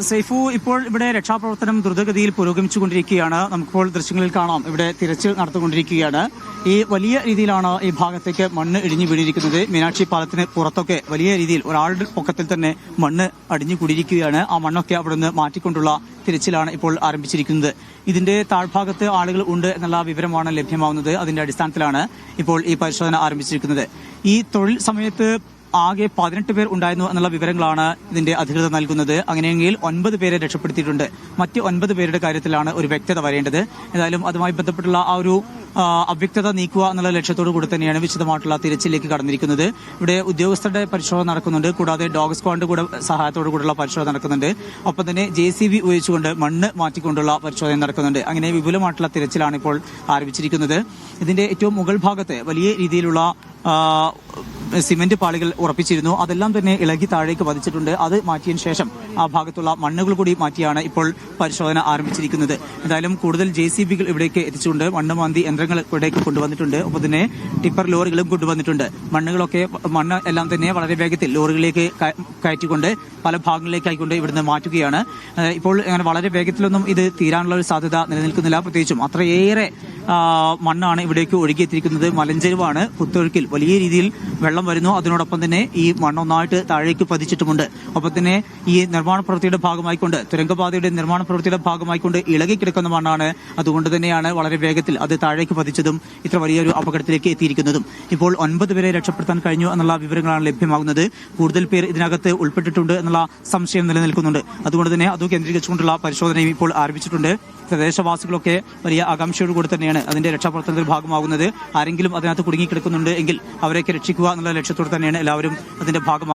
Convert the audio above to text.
സൈഫു, ഇപ്പോൾ ഇവിടെ രക്ഷാപ്രവർത്തനം ദ്രുതഗതിയിൽ പുരോഗമിച്ചുകൊണ്ടിരിക്കുകയാണ്. നമുക്കിപ്പോൾ ദൃശ്യങ്ങളിൽ കാണാം, ഇവിടെ തിരച്ചിൽ നടത്തിക്കൊണ്ടിരിക്കുകയാണ്. ഈ വലിയ രീതിയിലാണ് ഈ ഭാഗത്തേക്ക് മണ്ണ് ഇടിഞ്ഞു വീണിരിക്കുന്നത്. മീനാക്ഷി പാലത്തിന് പുറത്തൊക്കെ വലിയ രീതിയിൽ ഒരാളുടെ പൊക്കത്തിൽ തന്നെ മണ്ണ് അടിഞ്ഞു കൂടിയിരിക്കുകയാണ്. ആ മണ്ണൊക്കെ അവിടെ നിന്ന് മാറ്റിക്കൊണ്ടുള്ള തിരച്ചിലാണ് ഇപ്പോൾ ആരംഭിച്ചിരിക്കുന്നത്. ഇതിന്റെ താഴ്ഭാഗത്ത് ആളുകൾ ഉണ്ട് എന്നുള്ള വിവരമാണ് ലഭ്യമാവുന്നത്. അതിന്റെ അടിസ്ഥാനത്തിലാണ് ഇപ്പോൾ ഈ പരിശോധന ആരംഭിച്ചിരിക്കുന്നത്. ഈ തൊഴിൽ സമയത്ത് ആകെ 18 പേർ ഉണ്ടായിരുന്നു എന്നുള്ള വിവരങ്ങളാണ് ഇതിന്റെ അധികൃതർ നൽകുന്നത്. അങ്ങനെയെങ്കിൽ 9 പേരെ രക്ഷപ്പെടുത്തിയിട്ടുണ്ട്. മറ്റ് 9 പേരുടെ കാര്യത്തിലാണ് ഒരു വ്യക്തത വരേണ്ടത്. ഏതായാലും അതുമായി ബന്ധപ്പെട്ടുള്ള ആ ഒരു അവ്യക്തത നീക്കുക എന്നുള്ള ലക്ഷ്യത്തോടു കൂടി തന്നെയാണ് വിശദമായിട്ടുള്ള തിരച്ചിലേക്ക് കടന്നിരിക്കുന്നത്. ഇവിടെ ഉദ്യോഗസ്ഥരുടെ പരിശോധന നടക്കുന്നുണ്ട്. കൂടാതെ ഡോഗ് സ്ക്വാഡിന്റെ കൂടെ സഹായത്തോടു കൂടിയുള്ള പരിശോധന നടക്കുന്നുണ്ട്. ഒപ്പം തന്നെ JCB ഉപയോഗിച്ചുകൊണ്ട് മണ്ണ് മാറ്റിക്കൊണ്ടുള്ള പരിശോധന നടക്കുന്നുണ്ട്. അങ്ങനെ വിപുലമായിട്ടുള്ള തിരച്ചിലാണ് ഇപ്പോൾ ആരംഭിച്ചിരിക്കുന്നത്. ഇതിന്റെ ഏറ്റവും മുകൾ ഭാഗത്ത് വലിയ രീതിയിലുള്ള സിമന്റ് പാളികൾ ഉറപ്പിച്ചിരുന്നു. അതെല്ലാം തന്നെ ഇളകി താഴേക്ക് പതിച്ചിട്ടുണ്ട്. അത് മാറ്റിയതിനു ശേഷം ആ ഭാഗത്തുള്ള മണ്ണുകൾ കൂടി മാറ്റിയാണ് ഇപ്പോൾ പരിശോധന ആരംഭിച്ചിരിക്കുന്നത്. എന്തായാലും കൂടുതൽ JCBകൾ ഇവിടേക്ക് എത്തിച്ചുകൊണ്ട് മണ്ണ് മാന്തി യന്ത്രങ്ങൾ ഇവിടേക്ക് കൊണ്ടുവന്നിട്ടുണ്ട്. ഒപ്പം തന്നെ ടിപ്പർ ലോറികളും കൊണ്ടുവന്നിട്ടുണ്ട്. മണ്ണ് എല്ലാം തന്നെ വളരെ വേഗത്തിൽ ലോറികളിലേക്ക് കയറ്റിക്കൊണ്ട് പല ഭാഗങ്ങളിലേക്കായിക്കൊണ്ട് ഇവിടുന്ന് മാറ്റുകയാണ്. ഇപ്പോൾ അങ്ങനെ വളരെ വേഗത്തിലൊന്നും ഇത് തീരാനുള്ള ഒരു സാധ്യത നിലനിൽക്കുന്നില്ല. പ്രത്യേകിച്ചും അത്രയേറെ മണ്ണാണ് ഇവിടേക്ക് ഒഴുകിയെത്തിയിരിക്കുന്നത്. മലഞ്ചെരുവാണ്. കുത്തൊഴുക്കിൽ വലിയ രീതിയിൽ വെള്ളം വരുന്നു. അതിനോടൊപ്പം തന്നെ ഈ മണ്ണൊന്നായിട്ട് താഴേക്ക് പതിച്ചിട്ടുമുണ്ട്. ഒപ്പം തന്നെ ഈ നിർമ്മാണ പ്രവൃത്തിയുടെ ഭാഗമായിക്കൊണ്ട്, തുരങ്കപാതയുടെ നിർമ്മാണ പ്രവൃത്തിയുടെ ഭാഗമായിക്കൊണ്ട് ഇളകിക്കിടക്കുന്ന മണ്ണാണ്. അതുകൊണ്ട് തന്നെയാണ് വളരെ വേഗത്തിൽ അത് താഴേക്ക് പതിച്ചതും ഇത്ര വലിയൊരു അപകടത്തിലേക്ക് എത്തിയിരിക്കുന്നതും. ഇപ്പോൾ 9 പേരെ രക്ഷപ്പെടുത്താൻ കഴിഞ്ഞു എന്നുള്ള വിവരങ്ങളാണ് ലഭ്യമാകുന്നത്. കൂടുതൽ പേർ ഇതിനകത്ത് ഉൾപ്പെട്ടിട്ടുണ്ട് എന്നുള്ള സംശയം നിലനിൽക്കുന്നുണ്ട്. അതുകൊണ്ട് തന്നെ അത് കേന്ദ്രീകരിച്ചുകൊണ്ടുള്ള പരിശോധനയും ഇപ്പോൾ ആരംഭിച്ചിട്ടുണ്ട്. പ്രദേശവാസികളൊക്കെ വലിയ ആകാംക്ഷയോടുകൂടി തന്നെയാണ് അതിന്റെ രക്ഷാപ്രവർത്തനത്തിൽ ഭാഗമാകുന്നത്. ആരെങ്കിലും അതിനകത്ത് കുടുങ്ങിക്കിടക്കുന്നുണ്ട് എങ്കിൽ അവരെയൊക്കെ രക്ഷിക്കുക എന്നുള്ള ലക്ഷ്യത്തോടെ തന്നെയാണ് എല്ലാവരും അതിന്റെ ഭാഗമാകുന്നത്.